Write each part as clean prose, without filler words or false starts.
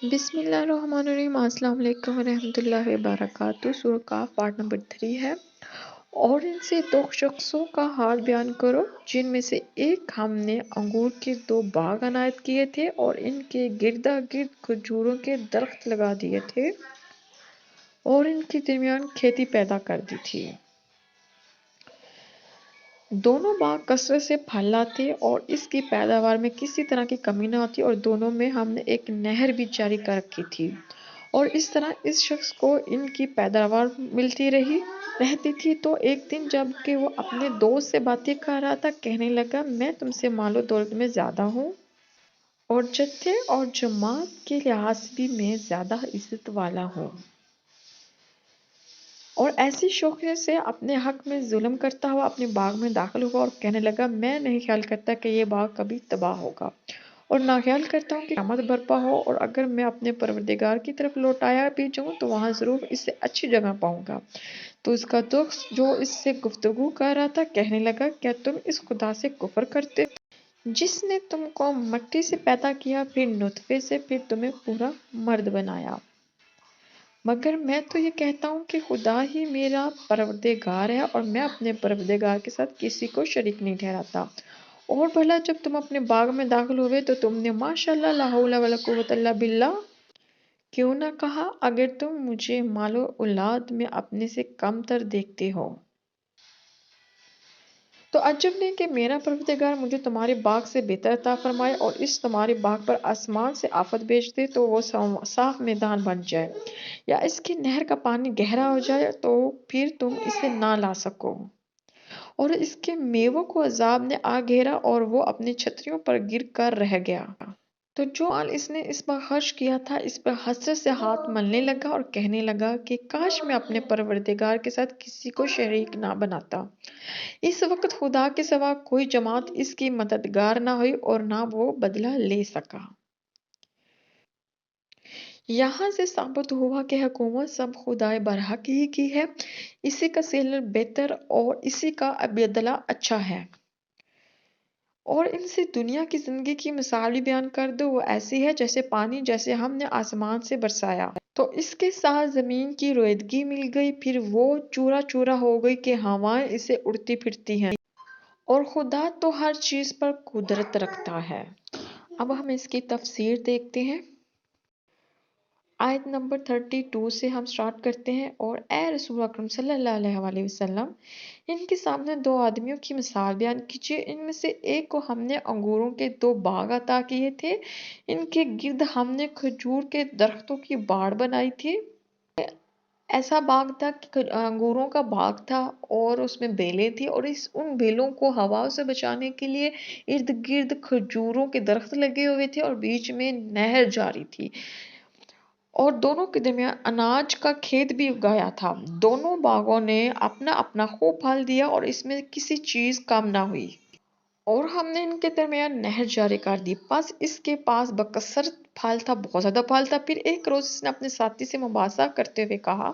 بسم اللہ الرحمن الرحیم۔ السلام علیکم ورحمۃ اللہ وبرکاتہ۔ سورہ کہف پارٹ نمبر 3 ہے۔ اور ان سے دو شخصوں کا حال بیان کرو جن میں سے ایک ہم نے انگور کے 2 باغ عنایت کیے تھے اور ان کے گردا گرد کھجوروں کے درخت لگا دیے تھے اور ان کے درمیان کھیتی پیدا کر دی تھی۔ دونوں باغ کثرت سے پھل لاتے اور اس کی پیداوار میں کسی طرح کی کمی نہ ہوتی اور دونوں میں ہم نے ایک نہر بھی جاری کر رکھی تھی اور اس طرح اس شخص کو ان کی پیداوار ملتی رہتی تھی۔ تو ایک دن جب کہ وہ اپنے دوست سے باتیں کر رہا تھا، کہنے لگا، میں تم سے مال و دولت میں زیادہ ہوں اور جتھے اور جماعت کے لحاظ سے بھی میں زیادہ عزت والا ہوں، اور ایسی شوخیوں سے اپنے حق میں ظلم کرتا ہوا اپنے باغ میں داخل ہوا اور کہنے لگا، میں نہیں خیال کرتا کہ یہ باغ کبھی تباہ ہوگا اور نہ خیال کرتا ہوں کہ قیامت برپا ہو، اور اگر میں اپنے پروردگار کی طرف لوٹایا بھی جاؤں تو وہاں ضرور اس سے اچھی جگہ پاؤں گا۔ تو اس کا دوست جو اس سے گفتگو کر رہا تھا کہنے لگا، کیا تم اس خدا سے کفر کرتے ہو جس نے تم کو مٹی سے پیدا کیا، پھر نطفے سے، پھر تمہیں پورا مرد بنایا؟ مگر میں تو یہ کہتا ہوں کہ خدا ہی میرا پروردگار ہے اور میں اپنے پروردگار کے ساتھ کسی کو شریک نہیں ٹھہراتا۔ اور بھلا جب تم اپنے باغ میں داخل ہوئے تو تم نے ماشاءاللہ لا حول ولا قوت الا باللہ کیوں نہ کہا، اگر تم مجھے مال و اولاد میں اپنے سے کم تر دیکھتے ہو تو عجب نہیں کہ میرا پروردگار مجھے تمہارے باغ سے بہتر عطا فرمائے اور اس تمہارے باغ پر آسمان سے آفت بھیج دے تو وہ صاف میدان بن جائے، یا اس کی نہر کا پانی گہرا ہو جائے تو پھر تم اسے نہ لا سکو، اور اس کے میووں کو عذاب نے آ گھیرا اور وہ اپنی چھتریوں پر گر کر رہ گیا۔ تو جو مال اس نے اس پر خرچ کیا تھا اس پر حسرت سے ہاتھ ملنے لگا اور کہنے لگا کہ کاش میں اپنے پروردگار کے ساتھ کسی کو شریک نہ بناتا۔ اس وقت خدا کے سوا کوئی جماعت اس کی مددگار نہ ہوئی اور نہ وہ بدلہ لے سکا۔ یہاں سے ثابت ہوا کہ حکومت سب خدائے برحق ہی کی ہے، اسی کا سیلر بہتر اور اسی کا بدلہ اچھا ہے۔ اور ان سے دنیا کی زندگی کی مثال بھی بیان کر دو، وہ ایسی ہے جیسے پانی جیسے ہم نے آسمان سے برسایا تو اس کے ساتھ زمین کی رویدگی مل گئی، پھر وہ چورا چورا ہو گئی کہ ہوائیں اسے اڑتی پھرتی ہیں، اور خدا تو ہر چیز پر قدرت رکھتا ہے۔ اب ہم اس کی تفسیر دیکھتے ہیں۔ آیت نمبر 32 سے ہم سٹارٹ کرتے ہیں۔ اور اے رسول اکرم صلی اللہ علیہ وسلم، ان کے سامنے 2 آدمیوں کی مثال بیان کیجیے۔ ان میں سے ایک کو ہم نے انگوروں کے 2 باغ عطا کیے تھے، ان کے گرد ہم نے کھجور کے درختوں کی باڑ بنائی تھی۔ ایسا باغ تھا کہ انگوروں کا باغ تھا اور اس میں بیلیں تھی، اور ان بیلوں کو ہوا سے بچانے کے لیے ارد گرد کھجوروں کے درخت لگے ہوئے تھے اور بیچ میں نہر جاری تھی، اور دونوں کے درمیان اناج کا کھیت بھی اگایا تھا۔ دونوں باغوں نے اپنا اپنا خوب پھل دیا اور اس میں کسی چیز کم نہ ہوئی، اور ہم نے ان کے درمیان نہر جاری کر دی۔ پس اس کے پاس بکثرت پھل تھا، بہت زیادہ پھل تھا۔ پھر ایک روز اس نے اپنے ساتھی سے مباحثہ کرتے ہوئے کہا،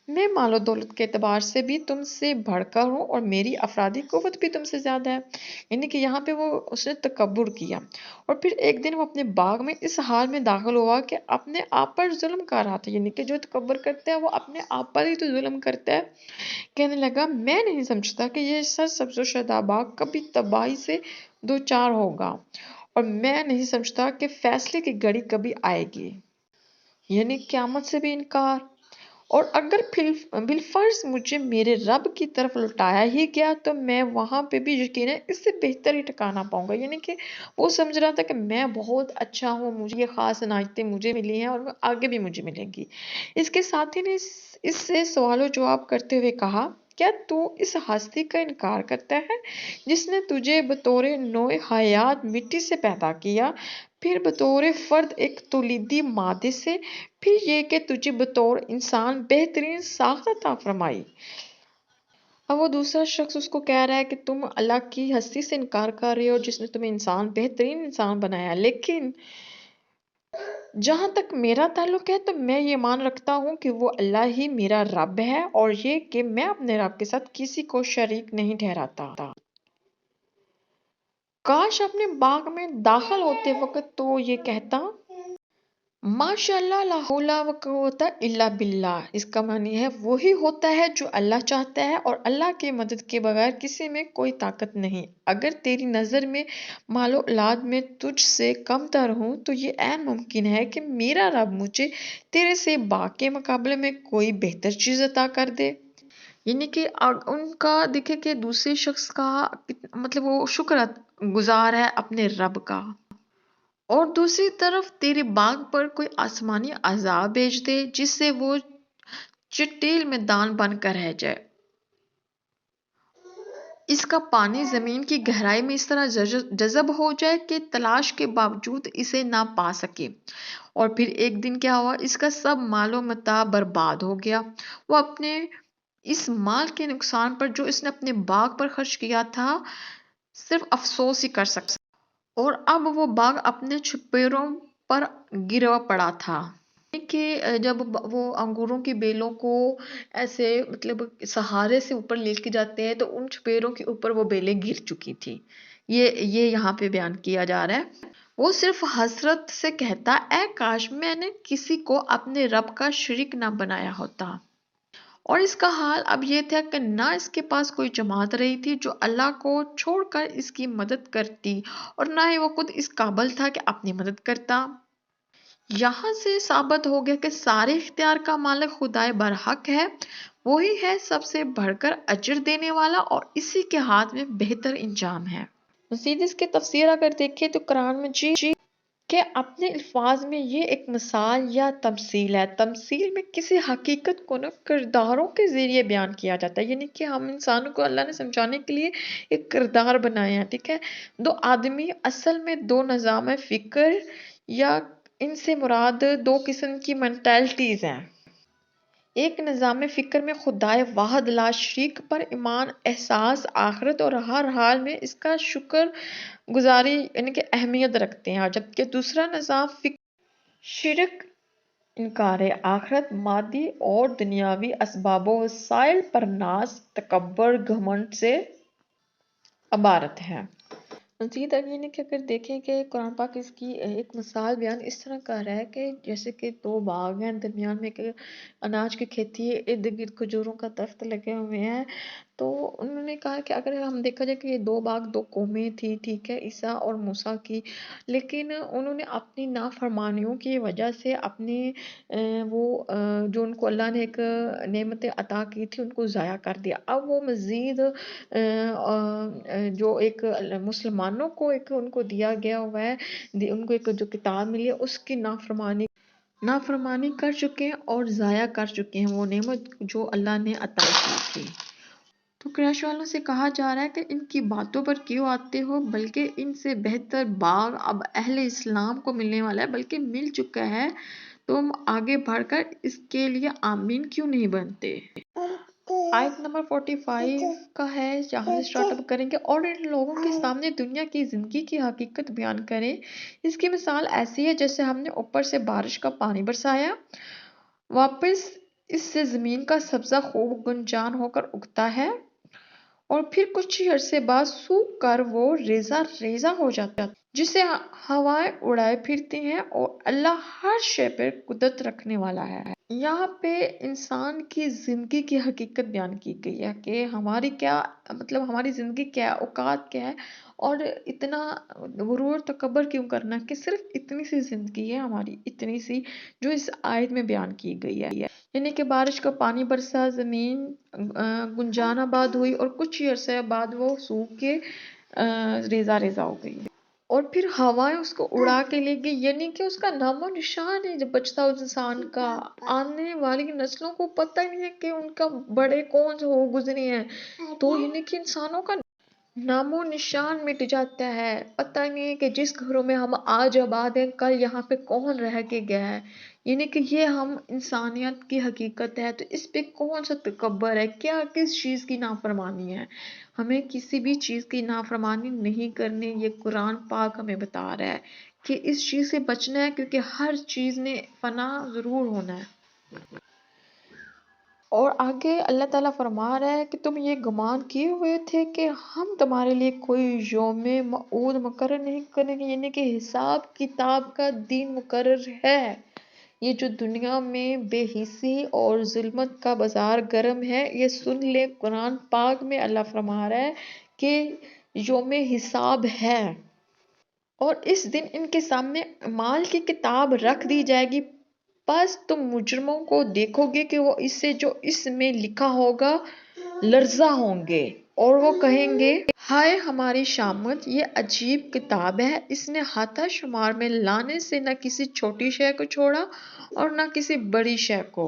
میں مال و دولت کے اعتبار سے بھی تم سے بڑھ کر ہوں اور میری افرادی قوت بھی تم سے زیادہ ہے، یعنی کہ یہاں پہ اس نے تکبر کیا۔ اور پھر ایک دن وہ اپنے باغ میں اس حال میں داخل ہوا کہ اپنے آپ پر ظلم کر رہا تھا، یعنی کہ جو تکبر کرتا ہے وہ اپنے آپ پر ہی تو ظلم کرتا ہے۔ کہنے لگا، میں نہیں سمجھتا کہ یہ سرسبز و شاداب باغ کبھی تباہی سے دوچار ہوگا، اور میں نہیں سمجھتا کہ فیصلے کی گھڑی کبھی آئے گی، یعنی قیامت سے بھی انکار۔ اور اگر بالفرض مجھے میرے رب کی طرف لوٹایا ہی گیا تو میں وہاں پہ بھی یقیناً اس سے بہتر ہی ٹھکانہ پاؤں گا، یعنی کہ وہ سمجھ رہا تھا کہ میں بہت اچھا ہوں، مجھے یہ خاص عنایتیں مجھے ملی ہیں اور آگے بھی مجھے ملیں گی۔ اس کے ساتھی نے اس سے سوال و جواب کرتے ہوئے کہا، کیا تو اس ہستی کا انکار کرتا ہے جس نے تجھے بطور نوع حیات مٹی سے پیدا کیا، پھر بطور فرد ایک تولیدی مادے سے، پھر یہ کہ تجھے بطور انسان بہترین ساخت عطا فرمائی؟ اب وہ دوسرا شخص اس کو کہہ رہا ہے کہ تم اللہ کی ہستی سے انکار کر رہے ہو جس نے تمہیں بہترین انسان بنایا، لیکن جہاں تک میرا تعلق ہے تو میں یہ مان رکھتا ہوں کہ وہ اللہ ہی میرا رب ہے، اور یہ کہ میں اپنے رب کے ساتھ کسی کو شریک نہیں ٹھہراتا۔ کاش اپنے باغ میں داخل ہوتے وقت تو یہ کہتا، ماشاء اللہ لا حول و قوت الا باللہ، اس کا معنی ہے وہی ہوتا ہے جو اللہ چاہتا ہے، اور اللہ کی مدد کے بغیر کسی میں کوئی طاقت نہیں۔ اگر تیری نظر میں مال و اولاد میں تجھ سے کم تر ہوں تو یہ عین ممکن ہے کہ میرا رب مجھے تیرے سے باغ کے مقابلے میں کوئی بہتر چیز عطا کر دے۔ یعنی کہ ان کا دیکھے کہ دوسرے شخص کا مطلب وہ شکر گزار ہے اپنے رب کا، اور دوسری طرف تیرے باغ پر کوئی آسمانی عذاب بھیج دے جس سے وہ چٹیل میں دان بن کر رہ جائے۔ اس کا پانی زمین کی گہرائی میں اس طرح جذب ہو جائے کہ تلاش کے باوجود اسے نہ پا سکے، اور پھر ایک دن کیا ہوا، اس کا سب مال و متاع برباد ہو گیا۔ وہ اپنے اس مال کے نقصان پر جو اس نے اپنے باغ پر خرچ کیا تھا صرف افسوس ہی کر سکتا، اور اب وہ باغ اپنے چھپیروں پر گرا پڑا تھا۔ کہ جب وہ انگوروں کی بیلوں کو ایسے مطلب سہارے سے اوپر لے کے جاتے ہیں تو ان چھپیروں کے اوپر وہ بیلیں گر چکی تھی۔ یہ یہاں پہ بیان کیا جا رہا ہے۔ وہ صرف حسرت سے کہتا، اے کاش میں نے کسی کو اپنے رب کا شریک نہ بنایا ہوتا۔ اور اس کا حال اب یہ تھا کہ نہ اس کے پاس کوئی جماعت رہی تھی جو اللہ کو چھوڑ کر اس کی مدد کرتی، اور نہ ہی وہ خود اس قابل تھا کہ اپنی مدد کرتا۔ یہاں سے ثابت ہو گیا کہ سارے اختیار کا مالک خدائے برحق ہے، وہی ہے سب سے بڑھ کر اجر دینے والا، اور اسی کے ہاتھ میں بہتر انجام ہے۔ مزید اس کی تفسیر اگر دیکھیں تو قرآن مجید کہ اپنے الفاظ میں یہ ایک مثال یا تمثیل ہے۔ تمثیل میں کسی حقیقت کو کرداروں کے ذریعے بیان کیا جاتا ہے، یعنی کہ ہم انسانوں کو اللہ نے سمجھانے کے لیے ایک کردار بنایا ہے، ٹھیک ہے۔ دو آدمی اصل میں دو نظام فکر یا ان سے مراد دو قسم کی مینٹلٹیز ہیں۔ ایک نظام فکر میں خدائے واحد لا شریک پر ایمان، احساس آخرت اور ہر حال میں اس کا شکر گزاری یعنی کہ اہمیت رکھتے ہیں، اور جبکہ دوسرا نظام فکر شرک، انکار آخرت، مادی اور دنیاوی اسباب و وسائل پر ناز، تکبر، گھمنڈ سے عبارت ہے۔ مزید یعنی کہ اگر دیکھیں کہ قرآن پاک اس کی ایک مثال بیان اس طرح کر رہا ہے کہ جیسے کہ دو باغ ہیں، درمیان میں ایک اناج کی کھیتی ہے، ارد گرد کھجوروں کا درخت لگے ہوئے ہیں۔ تو انہوں نے کہا کہ اگر ہم دیکھا جائے کہ یہ دو باغ دو قومیں تھی، ٹھیک ہے، عیسیٰ اور موسیٰ کی، لیکن انہوں نے اپنی نافرمانیوں کی وجہ سے اپنے وہ جو ان کو اللہ نے ایک نعمت عطا کی تھی ان کو ضائع کر دیا۔ اب وہ مزید جو ایک مسلمانوں کو ایک ان کو دیا گیا ہوا ہے، ان کو ایک جو کتاب ملی ہے اس کی نافرمانی کر چکے ہیں اور ضائع کر چکے ہیں وہ نعمت جو اللہ نے عطا کی تھی۔ تو قریش والوں سے کہا جا رہا ہے کہ ان کی باتوں پر کیوں آتے ہو، بلکہ ان سے بہتر باغ اب اہل اسلام کو ملنے والا ہے، بلکہ مل چکا ہے، تم آگے بڑھ کر اس کے لیے آمین کیوں نہیں بنتے۔ آیت نمبر 45 کا ہے، جہاں سے سٹارٹ اپ کریں گے، اور ان لوگوں کے سامنے دنیا کی زندگی کی حقیقت بیان کریں۔ اس کی مثال ایسی ہے جیسے ہم نے اوپر سے بارش کا پانی برسایا، واپس اس سے زمین کا سبزہ خوب گنجان ہو کر اگتا ہے، اور پھر کچھ ہی عرصے بعد سوکھ کر وہ ریزہ ریزہ ہو جاتا ہے، جسے ہوائیں اڑائے پھرتی ہیں، اور اللہ ہر شے پر قدرت رکھنے والا ہے۔ یہاں پہ انسان کی زندگی کی حقیقت بیان کی گئی ہے کہ ہماری کیا مطلب ہماری زندگی کیا ہے، اوقات کیا ہے، اور اتنا غرور تکبر کیوں کرنا کہ صرف اتنی سی زندگی ہے ہماری، اتنی سی جو اس آیت میں بیان کی گئی ہے۔ یعنی کہ بارش کا پانی برسا، زمین گنجان آباد ہوئی، اور کچھ ہی عرصے بعد وہ سوکھ کے ریزہ ریزہ ہو گئی، اور پھر ہوائیں اس کو اڑا کے لے گئی، یعنی کہ اس کا نام و نشان ہے جب بچتا اس انسان کا، آنے والی نسلوں کو پتہ ہی نہیں ہے کہ ان کا بڑے کون سے ہو گزرے ہیں، تو یعنی کہ انسانوں کا نام و نشان مٹ جاتا ہے، پتہ نہیں ہے کہ جس گھروں میں ہم آج آباد ہیں کل یہاں پہ کون رہ کے گیا ہے، یعنی کہ یہ ہم انسانیت کی حقیقت ہے، تو اس پہ کون سا تکبر ہے، کیا کس چیز کی نافرمانی ہے، ہمیں کسی بھی چیز کی نافرمانی نہیں کرنی، یہ قرآن پاک ہمیں بتا رہا ہے کہ اس چیز سے بچنا ہے، کیونکہ ہر چیز نے فنا ضرور ہونا ہے۔ اور آگے اللہ تعالیٰ فرما رہا ہے کہ تم یہ گمان کیے ہوئے تھے کہ ہم تمہارے لیے کوئی یوم موعود مقرر نہیں کریں گے، یعنی کہ حساب کتاب کا دن مقرر ہے، یہ جو دنیا میں بے حسی اور ظلمت کا بازار گرم ہے، یہ سن لے قرآن پاک میں اللہ فرما رہا ہے کہ یوم حساب ہے، اور اس دن ان کے سامنے اعمال کی کتاب رکھ دی جائے گی۔ بس تم مجرموں کو دیکھو گے کہ وہ اس سے جو اس میں لکھا ہوگا لرزہ ہوں گے، اور وہ کہیں گے ہائے ہماری شامت، یہ عجیب کتاب ہے، اس نے احاطہ شمار میں لانے سے نہ کسی چھوٹی شے کو چھوڑا اور نہ کسی بڑی شے کو،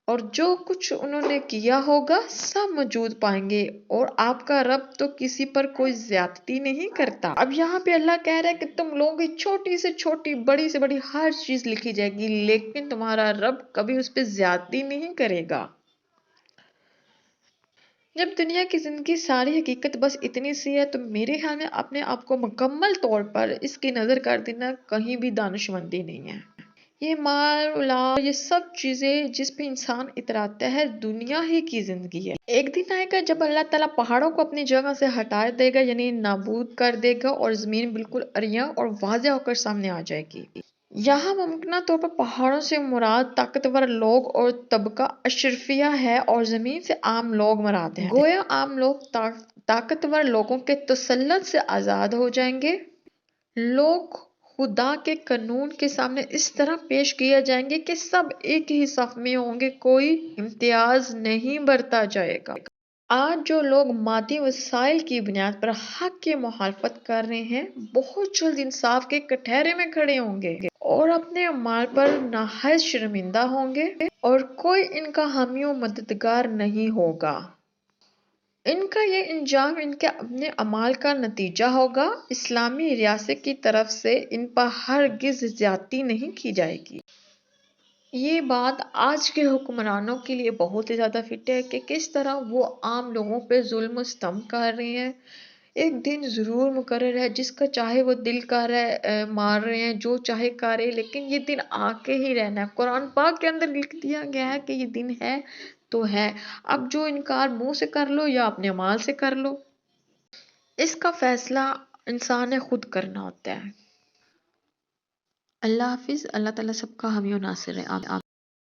اور جو کچھ انہوں نے کیا ہوگا سب موجود پائیں گے، اور آپ کا رب تو کسی پر کوئی زیادتی نہیں کرتا۔ اب یہاں پہ اللہ کہہ رہا ہے کہ تم لوگوں کی چھوٹی سے چھوٹی، بڑی سے بڑی ہر چیز لکھی جائے گی، لیکن تمہارا رب کبھی اس پہ زیادتی نہیں کرے گا۔ جب دنیا کی زندگی ساری حقیقت بس اتنی سی ہے تو میرے خیال میں اپنے آپ کو مکمل طور پر اس کی نظر کر دینا کہیں بھی دانشمندی نہیں ہے۔ یہ مال اولاد، یہ سب چیزیں جس پہ انسان اتراتا ہے، دنیا ہی کی زندگی ہے۔ ایک دن آئے گا جب اللہ تعالیٰ پہاڑوں کو اپنی جگہ سے ہٹا دے گا، یعنی نابود کر دے گا، اور زمین بالکل عریاں اور واضح ہو کر سامنے آ جائے گی۔ یہاں ممکنہ طور پر پہاڑوں سے مراد طاقتور لوگ اور طبقہ اشرفیہ ہے، اور زمین سے عام لوگ مراد ہیں۔ گویا عام لوگ طاقتور لوگوں کے تسلط سے آزاد ہو جائیں گے۔ لوگ خدا کے قانون کے سامنے اس طرح پیش کیے جائیں گے کہ سب ایک ہی صف میں ہوں گے، کوئی امتیاز نہیں برتا جائے گا۔ آج جو لوگ مادی وسائل کی بنیاد پر حق کی مخالفت کر رہے ہیں، بہت جلد انصاف کے کٹہرے میں کھڑے ہوں گے اور اپنے اعمال پر نہایت شرمندہ ہوں گے، اور کوئی ان کا حامی و مددگار نہیں ہوگا۔ ان کا یہ انجام ان کے اپنے اعمال کا نتیجہ ہوگا۔ اسلامی ریاست کی طرف سے ان پر ہرگز زیادتی نہیں کی جائے گی۔ یہ بات آج کے حکمرانوں کے لیے بہت ہی زیادہ فٹ ہے کہ کس طرح وہ عام لوگوں پہ ظلم و ستم کر رہے ہیں۔ ایک دن ضرور مقرر ہے جس کا چاہے وہ دل کر رہا ہے مار رہے ہیں، جو چاہے کرے، لیکن یہ دن آ کے ہی رہنا ہے۔ قرآن پاک کے اندر لکھ دیا گیا ہے کہ یہ دن ہے تو ہے، اب جو انکار منہ سے کر لو یا اپنے اعمال سے کر لو، اس کا فیصلہ انسان نے خود کرنا ہوتا ہے۔ اللہ حافظ۔ اللہ تعالیٰ سب کا حامی و ناصر ہے۔